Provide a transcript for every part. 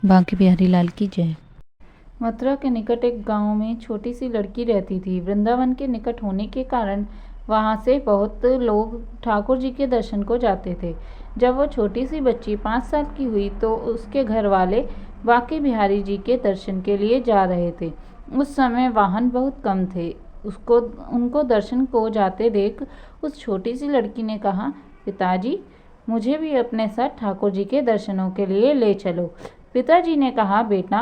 बांके बिहारी लाल की जय। मथुरा के निकट एक गांव में छोटी सी लड़की रहती थी। वृंदावन के निकट होने के कारण वहां से बहुत लोग ठाकुर जी के दर्शन को जाते थे। जब वो छोटी सी बच्ची 5 साल की हुई तो उसके घर वाले बांके बिहारी जी के दर्शन के लिए जा रहे थे। उस समय वाहन बहुत कम थे। उनको दर्शन को जाते देख उस छोटी सी लड़की ने कहा, पिताजी, मुझे भी अपने साथ ठाकुर जी के दर्शनों के लिए ले चलो। पिताजी ने कहा, बेटा,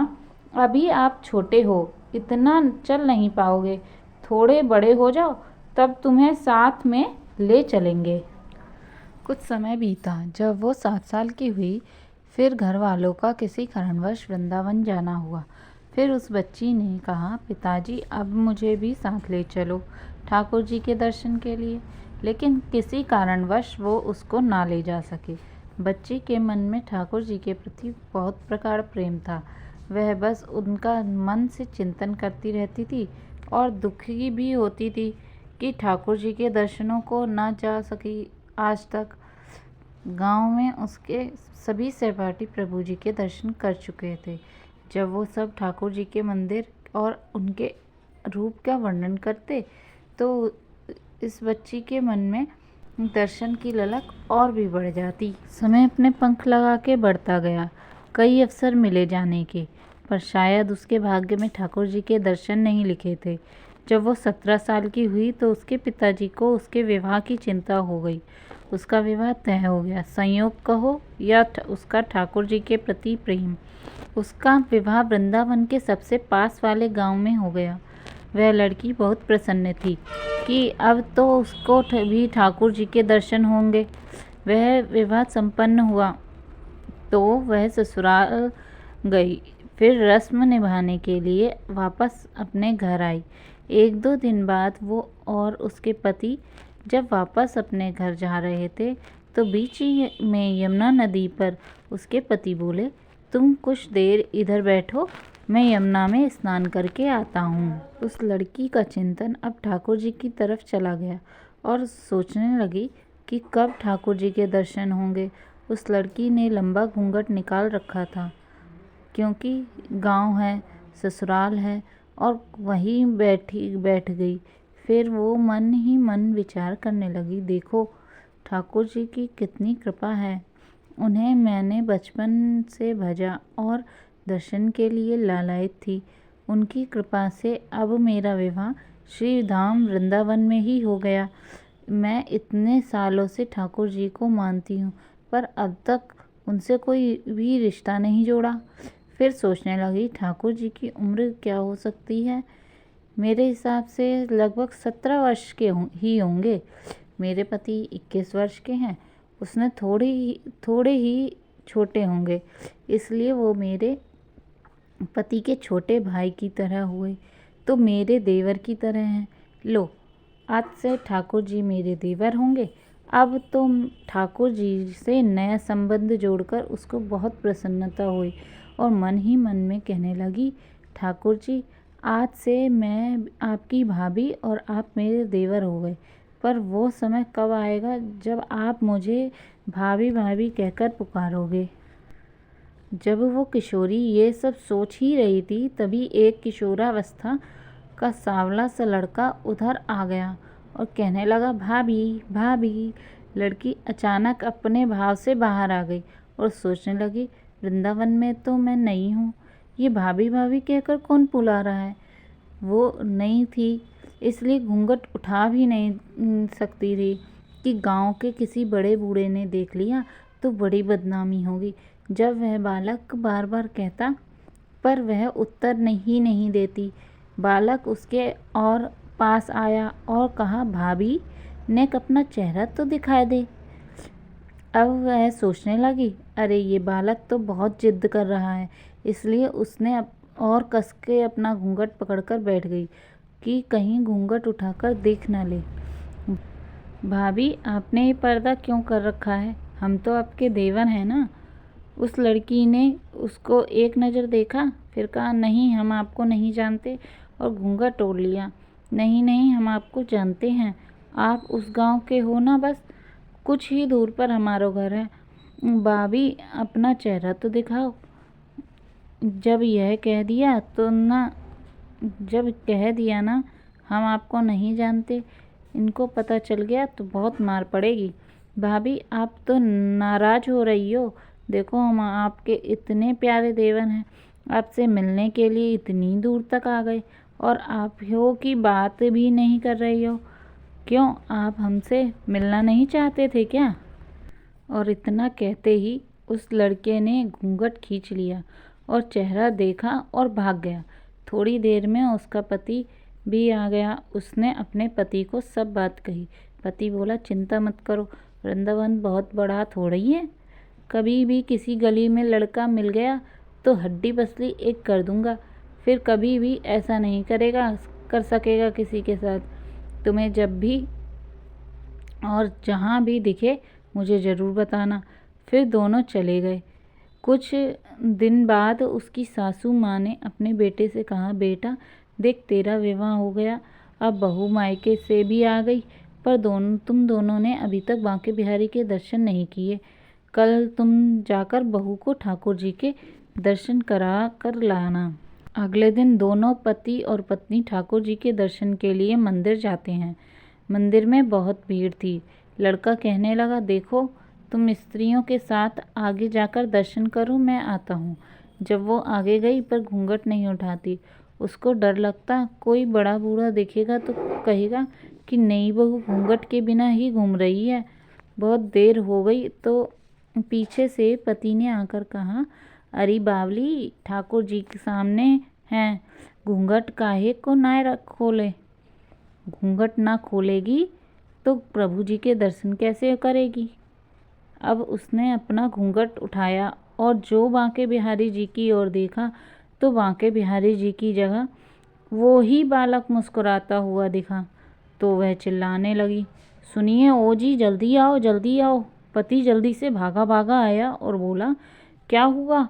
अभी आप छोटे हो, इतना चल नहीं पाओगे। थोड़े बड़े हो जाओ, तब तुम्हें साथ में ले चलेंगे। कुछ समय बीता। जब वो 7 साल की हुई, फिर घर वालों का किसी कारणवश वृंदावन जाना हुआ। फिर उस बच्ची ने कहा, पिताजी, अब मुझे भी साथ ले चलो ठाकुर जी के दर्शन के लिए। लेकिन किसी कारणवश वो उसको ना ले जा सके। बच्ची के मन में ठाकुर जी के प्रति बहुत प्रगाढ़ प्रेम था। वह बस उनका मन से चिंतन करती रहती थी और दुखी भी होती थी कि ठाकुर जी के दर्शनों को न जा सकी। आज तक गांव में उसके सभी सहपाठी प्रभु जी के दर्शन कर चुके थे। जब वो सब ठाकुर जी के मंदिर और उनके रूप का वर्णन करते तो इस बच्ची के मन में दर्शन की ललक और भी बढ़ जाती। समय अपने पंख लगा के बढ़ता गया। कई अवसर मिले जाने के, पर शायद उसके भाग्य में ठाकुर जी के दर्शन नहीं लिखे थे। जब वो 17 साल की हुई तो उसके पिताजी को उसके विवाह की चिंता हो गई। उसका विवाह तय हो गया। संयोग कहो या उसका ठाकुर जी के प्रति प्रेम, उसका विवाह वृंदावन के सबसे पास वाले गांव में हो गया। वह लड़की बहुत प्रसन्न थी कि अब तो उसको भी ठाकुर जी के दर्शन होंगे। वह विवाह संपन्न हुआ तो वह ससुराल गई। फिर रस्म निभाने के लिए वापस अपने घर आई। 1-2 दिन बाद वो और उसके पति जब वापस अपने घर जा रहे थे तो बीच में यमुना नदी पर उसके पति बोले, तुम कुछ देर इधर बैठो, मैं यमुना में स्नान करके आता हूँ। उस लड़की का चिंतन अब ठाकुर जी की तरफ चला गया और सोचने लगी कि कब ठाकुर जी के दर्शन होंगे। उस लड़की ने लंबा घूंघट निकाल रखा था, क्योंकि गांव है, ससुराल है, और वहीं बैठ गई। फिर वो मन ही मन विचार करने लगी, देखो ठाकुर जी की कितनी कृपा है। उन्हें मैंने बचपन से भजा और दर्शन के लिए लालायित थी। उनकी कृपा से अब मेरा विवाह श्री धाम वृंदावन में ही हो गया। मैं इतने सालों से ठाकुर जी को मानती हूँ, पर अब तक उनसे कोई भी रिश्ता नहीं जोड़ा। फिर सोचने लगी, ठाकुर जी की उम्र क्या हो सकती है। मेरे हिसाब से लगभग 17 वर्ष के ही होंगे। मेरे पति 21 वर्ष के हैं। उसने थोड़े ही छोटे होंगे, इसलिए वो मेरे पति के छोटे भाई की तरह हुए, तो मेरे देवर की तरह हैं। लो, आज से ठाकुर जी मेरे देवर होंगे। अब तो ठाकुर जी से नया संबंध जोड़कर उसको बहुत प्रसन्नता हुई और मन ही मन में कहने लगी, ठाकुर जी, आज से मैं आपकी भाभी और आप मेरे देवर हो गए। पर वो समय कब आएगा जब आप मुझे भाभी भाभी कहकर पुकारोगे। जब वो किशोरी ये सब सोच ही रही थी, तभी एक किशोरावस्था का सांवला सा लड़का उधर आ गया और कहने लगा, भाभी भाभी। लड़की अचानक अपने भाव से बाहर आ गई और सोचने लगी, वृंदावन में तो मैं नई हूँ, ये भाभी भाभी कहकर कौन बुला रहा है। वो नई थी, इसलिए घूंघट उठा भी नहीं सकती थी कि गांव के किसी बड़े बूढ़े ने देख लिया तो बड़ी बदनामी होगी। जब वह बालक बार बार कहता, पर वह उत्तर नहीं देती। बालक उसके और पास आया और कहा, भाभी, नेक अपना चेहरा तो दिखाई दे। अब वह सोचने लगी, अरे ये बालक तो बहुत जिद कर रहा है। इसलिए उसने और कस के अपना घूंघट पकड़कर बैठ गई कि कहीं घूंघट उठाकर देख न ले। भाभी, आपने ये पर्दा क्यों कर रखा है, हम तो आपके देवर हैं ना। उस लड़की ने उसको एक नज़र देखा, फिर कहा, नहीं, हम आपको नहीं जानते, और घूंघट ओढ़ लिया। नहीं, हम आपको जानते हैं, आप उस गांव के हो ना, बस कुछ ही दूर पर हमारा घर है। भाभी, अपना चेहरा तो दिखाओ। जब कह दिया ना हम आपको नहीं जानते, इनको पता चल गया तो बहुत मार पड़ेगी। भाभी आप तो नाराज़ हो रही हो, देखो हम आपके इतने प्यारे देवर हैं, आपसे मिलने के लिए इतनी दूर तक आ गए और आप हो की बात भी नहीं कर रही हो। क्यों, आप हमसे मिलना नहीं चाहते थे क्या? और इतना कहते ही उस लड़के ने घूंघट खींच लिया और चेहरा देखा और भाग गया। थोड़ी देर में उसका पति भी आ गया। उसने अपने पति को सब बात कही। पति बोला, चिंता मत करो, वृंदावन बहुत बड़ा थोड़ी है, कभी भी किसी गली में लड़का मिल गया तो हड्डी पसली एक कर दूंगा, फिर कभी भी ऐसा नहीं कर सकेगा किसी के साथ। तुम्हें जब भी और जहाँ भी दिखे मुझे ज़रूर बताना। फिर दोनों चले गए। कुछ दिन बाद उसकी सासू माँ ने अपने बेटे से कहा, बेटा देख तेरा विवाह हो गया, अब बहू मायके से भी आ गई, पर तुम दोनों ने अभी तक बांके बिहारी के दर्शन नहीं किए। कल तुम जाकर बहू को ठाकुर जी के दर्शन करा कर लाना। अगले दिन दोनों पति और पत्नी ठाकुर जी के दर्शन के लिए मंदिर जाते हैं। मंदिर में बहुत भीड़ थी। लड़का कहने लगा, देखो तुम स्त्रियों के साथ आगे जाकर दर्शन करो, मैं आता हूँ। जब वो आगे गई पर घूंघट नहीं उठाती। उसको डर लगता कोई बड़ा बूढ़ा देखेगा तो कहेगा कि नई बहू घूंघट के बिना ही घूम रही है। बहुत देर हो गई तो पीछे से पति ने आकर कहा, अरे बावली, ठाकुर जी के सामने हैं, घूंघट काहे को ना खोले? घूंघट ना खोलेगी तो प्रभु जी के दर्शन कैसे करेगी? अब उसने अपना घूंघट उठाया और जो बांके बिहारी जी की ओर देखा तो बांके बिहारी जी की जगह वो ही बालक मुस्कुराता हुआ दिखा। तो वह चिल्लाने लगी, सुनिए ओ जी, जल्दी आओ जल्दी आओ। पति जल्दी से भागा भागा आया और बोला, क्या हुआ?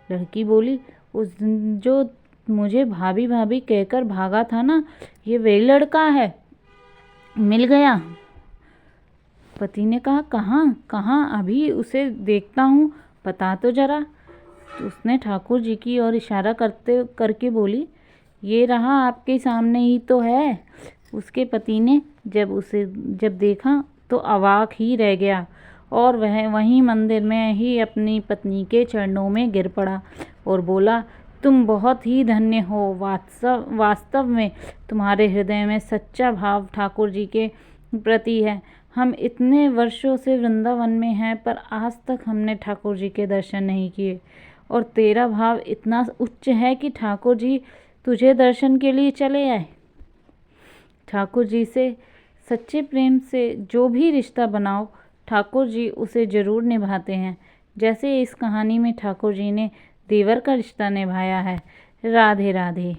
लड़की बोली, उस दिन जो मुझे भाभी भाभी कहकर भागा था ना, ये वही लड़का है, मिल गया। पति ने कहा, कहाँ कहाँ, अभी उसे देखता हूँ, बता तो जरा। तो उसने ठाकुर जी की ओर इशारा करके बोली, ये रहा आपके सामने ही तो है। उसके पति ने जब देखा तो अवाक ही रह गया और वह वहीं मंदिर में ही अपनी पत्नी के चरणों में गिर पड़ा और बोला, तुम बहुत ही धन्य हो। वास्तव में तुम्हारे हृदय में सच्चा भाव ठाकुर जी के प्रति है। हम इतने वर्षों से वृंदावन में हैं पर आज तक हमने ठाकुर जी के दर्शन नहीं किए, और तेरा भाव इतना उच्च है कि ठाकुर जी तुझे दर्शन के लिए चले आए। ठाकुर जी से सच्चे प्रेम से जो भी रिश्ता बनाओ, ठाकुर जी उसे ज़रूर निभाते हैं, जैसे इस कहानी में ठाकुर जी ने देवर का रिश्ता निभाया है। राधे राधे।